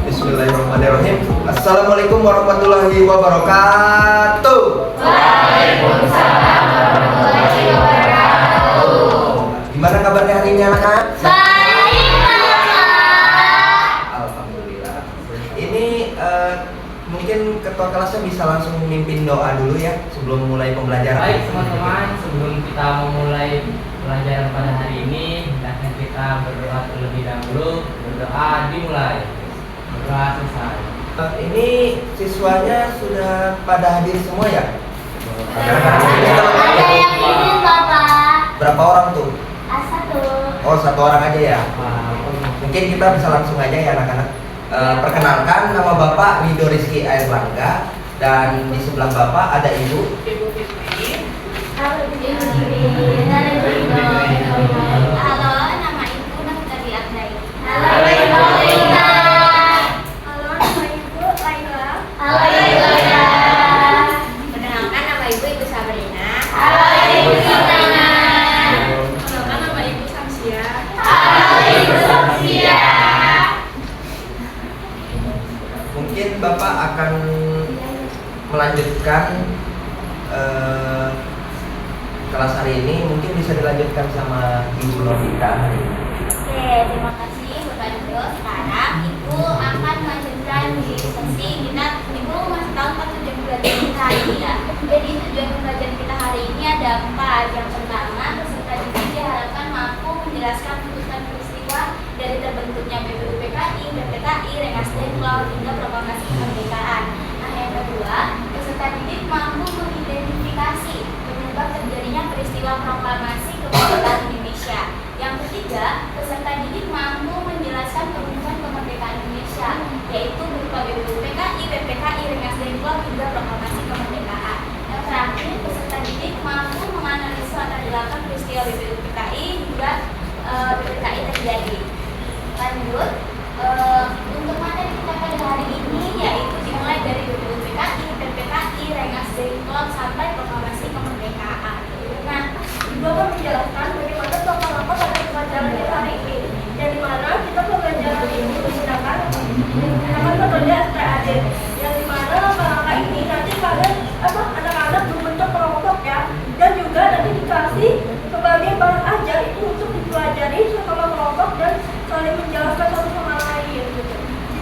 Bismillahirrahmanirrahim. Assalamualaikum warahmatullahi wabarakatuh. Waalaikumsalam warahmatullahi wabarakatuh. Gimana kabarnya hari ini anak-anak? Baik, Bapak. Alhamdulillah. Ini mungkin ketua kelasnya bisa langsung memimpin doa dulu ya sebelum mulai pembelajaran. Baik teman-teman, sebelum kita memulai pelajaran pada hari ini, hendaknya kita berdoa terlebih dahulu. Berdoa dimulai. Berdoa selesai. Ini siswanya sudah pada hadir semua ya? Ada yang izin, Bapak. Berapa orang tuh? Satu. Oh, satu orang aja ya. Mungkin kita bisa langsung aja ya anak-anak. Perkenalkan, nama Bapak Wido Rizky Airlangga dan di sebelah Bapak ada Ibu. Halo, nama Ibu Naftali Abdai. Halo, Ibu Laila. Halo, nama Ibu Laila. Halo, Ibu Laila. Perkenalkan, nama Ibu Sabrina. Halo, Ibu Sabrina. Perkenalkan, nama Ibu Samsia. Halo, Ibu Samsia. Mungkin Bapak akan melanjutkan kelas hari ini. Mungkin bisa dilanjutkan sama Ibu Novita hari ini. Oke, terima kasih Bapak Wido. Sekarang Ibu akan melanjutkan di sesi kita. Ibu masih tahu kan tujuan pembelajaran kita hari ini ya. Jadi tujuan pembelajaran kita hari ini ada 4. Yang pertama, peserta didik diharapkan mampu menjelaskan putusan peristiwa dari terbentuknya BPUPKI, BPKI, Rengas Dengklok hingga proklamasi kemerdekaan. Nah, yang kedua, peserta didik mampu mengidentifikasi penyebab terjadinya peristiwa proklamasi kemerdekaan Indonesia. Yang ketiga, peserta didik mampu menjelaskan kerumusan kemerdekaan Indonesia, yaitu berupa BPUPKI, BPKI, Rengas Dengklok hingga proklamasi kemerdekaan. Yang terakhir, peserta didik mampu menganalisa latar belakang peristiwa BPUPKI hingga BPKI terjadi. Lanjut, untuk materi kita pada hari ini yaitu dimulai dari BPUPKI, BPKI, Rengas Dengklok sampai proklamasi kemerdekaan. Nah, Ibu akan menjelaskan bagaimana tokoh-tokoh pada pelajaran kita hari ini dan di mana kita pelajaran ini menggunakan metode STAD yang di mana langkah ini nanti pada anak-anak berbentuk kelompok ya, dan juga nanti dikasih sebagai bahan ajar itu untuk dipelajari sama kelompok dan saling menjelaskan satu sama lain gitu.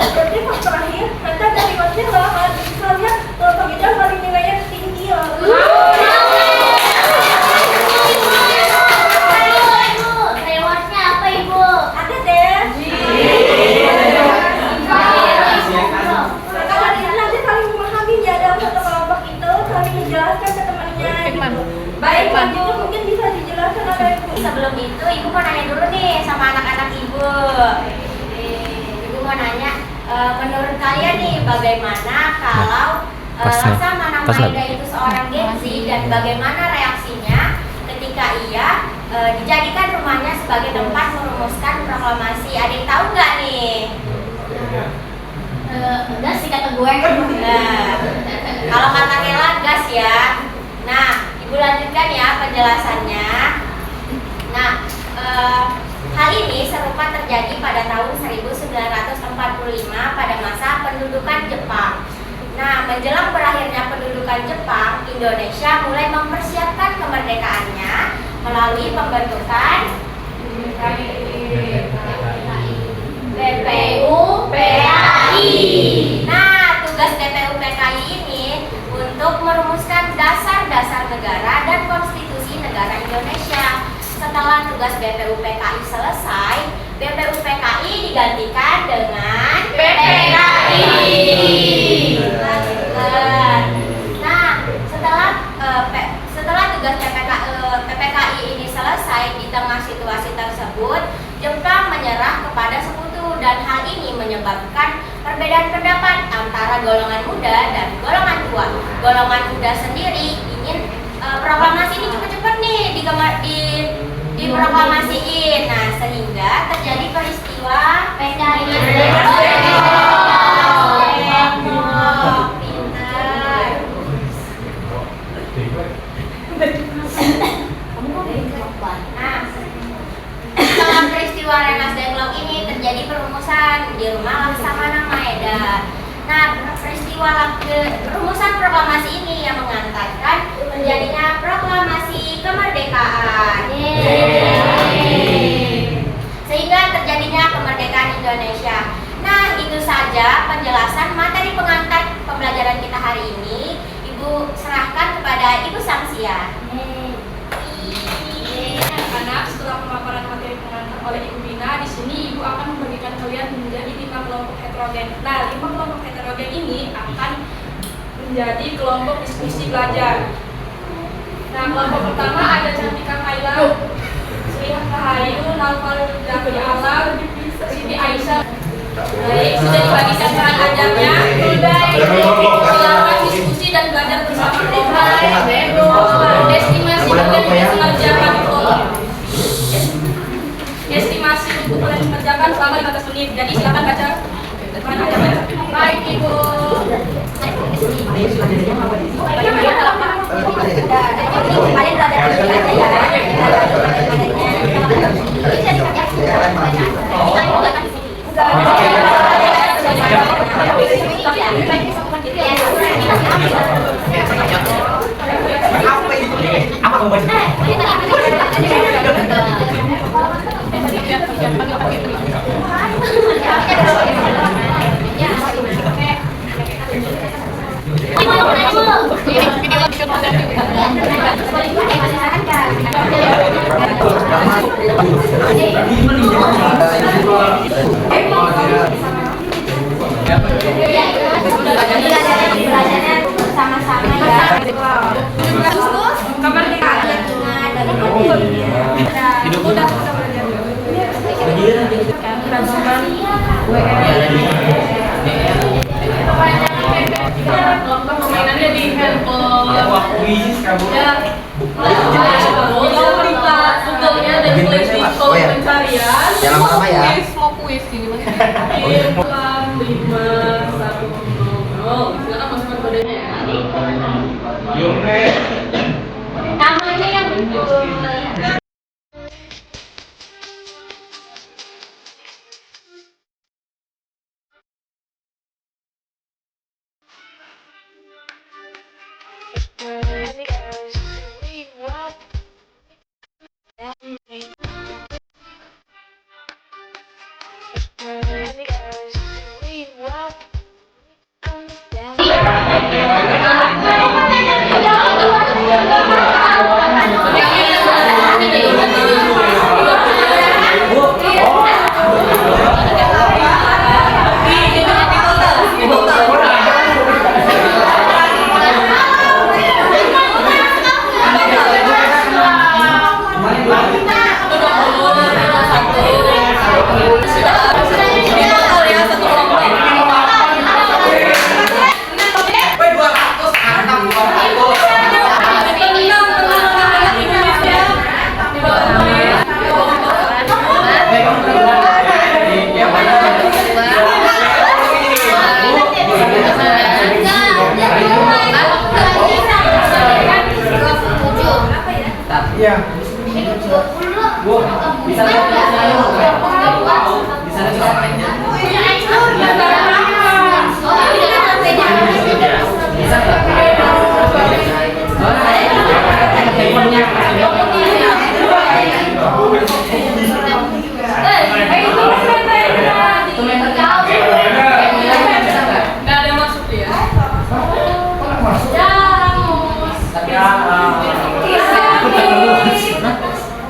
Jadi pas terakhir nanti ada riwayatnya lah, kalian bisa lihat kelompok kita paling nilainya tinggi lah. Rewardnya apa Ibu? Ada deh. Nanti saling memahami ya dalam satu kelompok itu, saling menjelaskan ke temannya. Baik, lanjut mungkin bisa dijelaskan oleh Ibu. Sebelum itu Ibu mau nanya dulu nih sama anak-anak Ibu. Ibu mau nanya, menurut kalian nih bagaimana kalau Laksamana Maeda itu seorang Gen Z dan bagaimana reaksinya ketika ia dijadikan rumahnya sebagai tempat merumuskan proklamasi? Ada yang tahu nggak nih? Gas sih kata gue. Kalau kata Kela gas ya. Nah, Ibu lanjutkan ya penjelasannya. Nah, hal ini serupa terjadi pada tahun 1945 pada masa pendudukan Jepang. Nah, menjelang berakhirnya pendudukan Jepang, Indonesia mulai mempersiapkan kemerdekaannya melalui pembentukan BPUPKI. Nah, tugas BPUPKI ini untuk merumuskan dasar-dasar negara dan konstitusi negara Indonesia. Setelah tugas BPUPKI selesai, BPUPKI digantikan dengan PPKI. Nah, setelah tugas PPKI ini selesai, di tengah situasi tersebut, Jepang menyerah kepada sekutu dan hal ini menyebabkan perbedaan pendapat antara golongan muda dan golongan tua. Golongan muda sendiri ingin proklamasi ini cepat-cepat nih diproklamasiin. Nah, sehingga terjadi peristiwa PKI. Nah, setelah peristiwa Rengas Dengklok ini terjadi kan di rumah Laksamana Maeda. Nah, peristiwa rumusan proklamasi ini yang mengantarkan terjadinya proklamasi kemerdekaan. Sehingga terjadinya kemerdekaan Indonesia. Nah, itu saja penjelasan materi pengantar pembelajaran kita hari ini. Ibu serahkan kepada Ibu Samsia. Anak-anak, setelah pemaparan materi pengantar oleh Ibu Bina, di sini Ibu akan membagikan kalian menjadi 5 kelompok heterogen. Nah, 5 kelompok heterogen ini akan menjadi kelompok diskusi belajar. Nah, kelompok pertama ada Cantika Kaila, Sri Rahayu, Naufal Jafri Alam, Siti Aisyah. Baik, sudah dibagikan bahan ajarnya. Silakan diskusi dan belajar bersama. Estimasi mengerjakan estimasi untuk kalian mengerjakan selama 15 menit. Jadi silakan baca bahan ajarnya. Baik, Ibu. Bersama-sama ya. Mainannya di handphone. Google-nya dan klik di kolom pencarian. Jangan lama-lama ya. Mau kuis gini mas. 5, 1, 0. Silakan masukkan kodenya ya. Namanya yang betul. Iya. Bu, bisa lihat bisa Nggak ada masuk ya.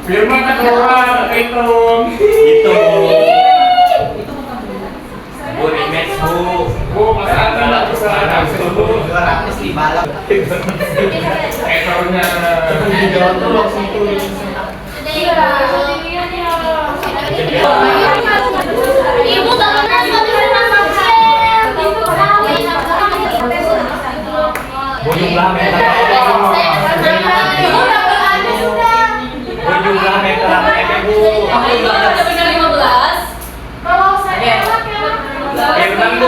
Firman kan keluar hitung. Bu rematch bu. Bu masa ada kesalahan bu. 200 di balap. Ekornya. Ibu bangunan suatu rumah Bu jumlah meter. Bu jumlah meter bu. Apa itu ada benar 15? kalau saya Firman bu.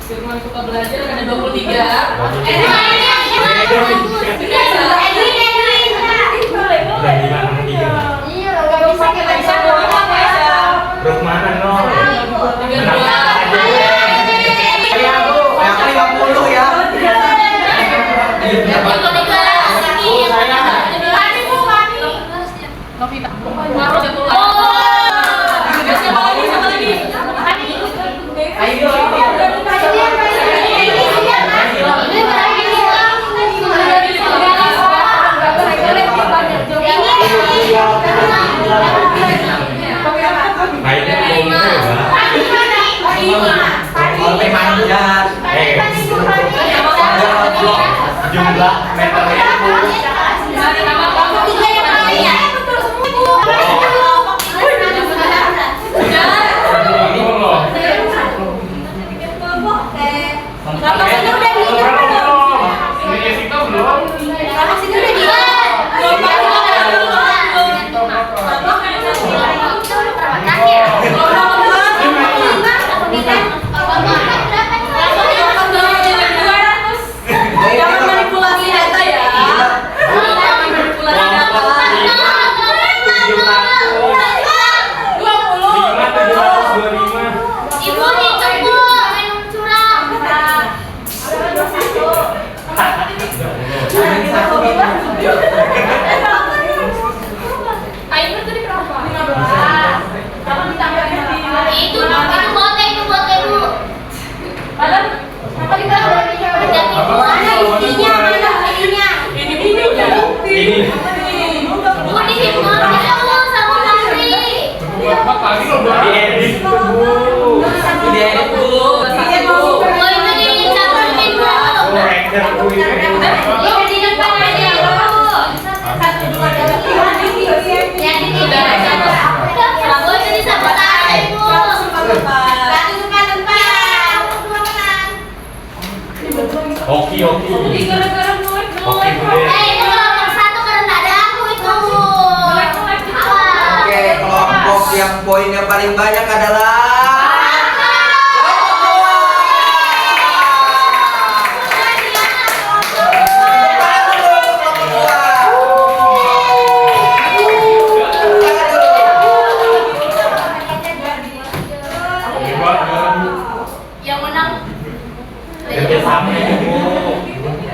Firman suka belajar ada 12 Sampai manjat. Jumlah meternya itu. Jangan manipulasi data ya. Manipulasi data. 725. Ibu hitung bu, main curang. Ayo tadi berapa? 15. Kamu ditambahin di Itu bote bu. Padahal apa kita Jadi mana isinya, mana isinya? ini Ini. Bu dihitung dulu sama Fahri. Diedit dulu. Diedit dulu. Bu itu dicabutin bu. Corrector dulu ini. Ini di depan aja bu. Yang di depan. Bu itu disabotage bu. Satu tempat. Oke. gara-gara Oke, boleh. Itu kelompok satu karena nggak ada aku itu. Awas. Oke, kelompok yang poinnya paling banyak adalah Yang menang Kerja sama ya, Bu.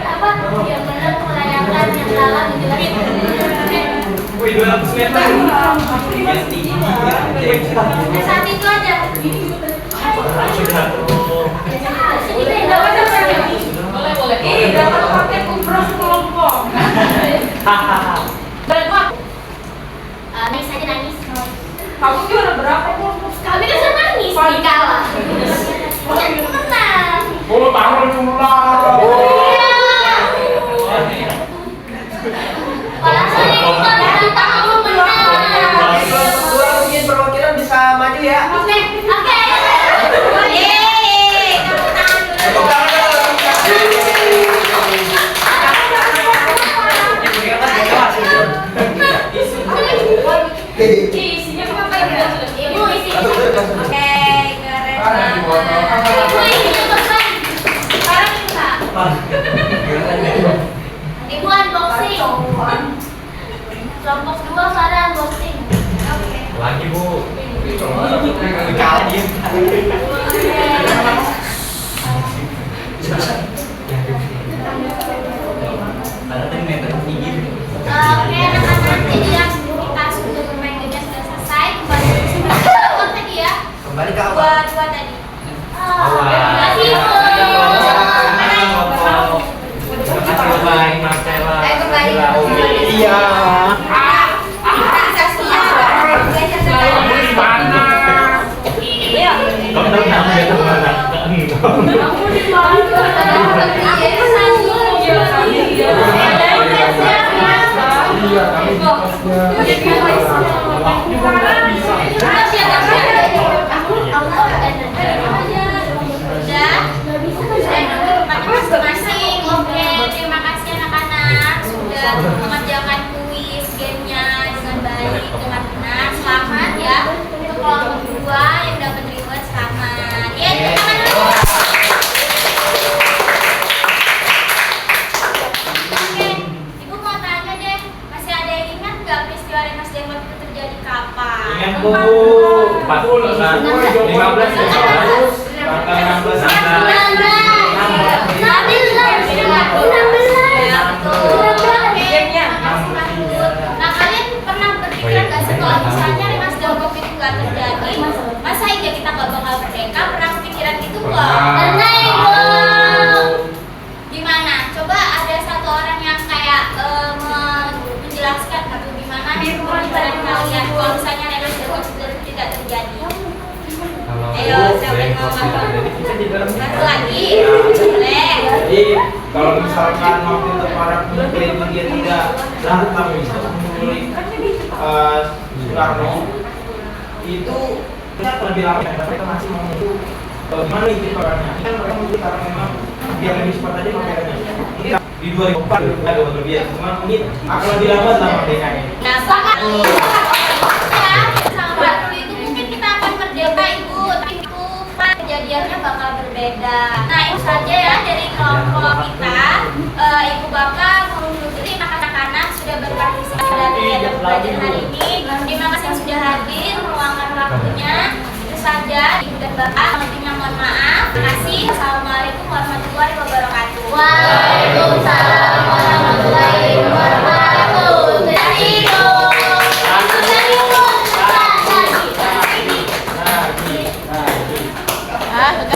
apa? Yang menang merayakan, yang kalah menjelaskan. Wih, 200 meter. Saat itu aja. Sudah tuh. boleh. Dapat pakai umroh kelompok. Berapa? Nangis aja nangis. Kamu juara berapa kelompok? Kami kan sudah nangis di kalah. Yang menang. Oh, tangan pulang. Kalau saya itu kamu menang. mungkin perwakilan bisa maju ya. Oke. Yeay, kamu tangan dulu. Tepuk tangan dulu. Isinya apa ya? Ibu isi. Oke, keren banget. Ibu isi beban. Sekarang kita. Ibu unboxing. Kelompok 2 pada unboxing. Oke. Lagi, Bu. Kali. Oke, anak-anak, jadi yang kita sudah bermain gamenya sudah selesai. Kembali ke sini. Apa tadi ya? Kembali ke awal. Dua tadi. Awal. Terima kasih, Bu. Baik, Marcella. Ayo kembali. Iya. Kamu di mana? Iya. Kamu tahu nama dia kemana? Kamu di mana? Masing-masing. Oke, terima kasih anak-anak sudah mengerjakan kuis gamenya dengan baik, dengan benar. Selamat ya untuk kelompok 2 yang dapat reward, selamat. Ya, tepuk tangan dulu. Oke, Ibu mau tanya deh, masih ada yang ingat nggak peristiwa Rengas Dengklok itu terjadi kapan? Ingat, Bu. 40, 15, Nah, kalian pernah berpikiran nggak sih kalau misalnya Rengas Dengklok itu nggak terjadi, masa iya kita nggak bakal merdeka? Pernah kepikiran gitu nggak? Pernah, Ibu. Gimana? Coba ada satu orang yang kayak menjelaskan atau gimana pikiran kalian kalau misalnya Rengas Dengklok itu tidak terjadi? Jadi kita di dalam Satu lagi, boleh. Jadi kalau misalkan waktu itu para pemimpin dia tidak datang bisa memulai Soekarno itu kita lebih lama tapi kita masih mau gimana itu orangnya kan mereka mungkin karena memang dia lebih cepat aja makanya ini di 2004 ada berlebihan cuma ini akan lebih lambat lah merdekanya. Nah, sangat sama Batul itu mungkin kita akan merdeka Ibu, tapi itu kejadiannya bakal berbeda. Nah, itu saja ya dari kelompok kita. Ibu Bapak mengunjungi anak-anak sudah berpartisipasi dalam kegiatan belajar hari ini. Terima kasih yang sudah hadir meluangkan waktunya. Itu saja Ibu dan Bapak. Lebihnya mohon maaf. Terima kasih. Assalamualaikum warahmatullahi wabarakatuh. Waalaikumsalam warahmatullahi wabarakatuh. Nah,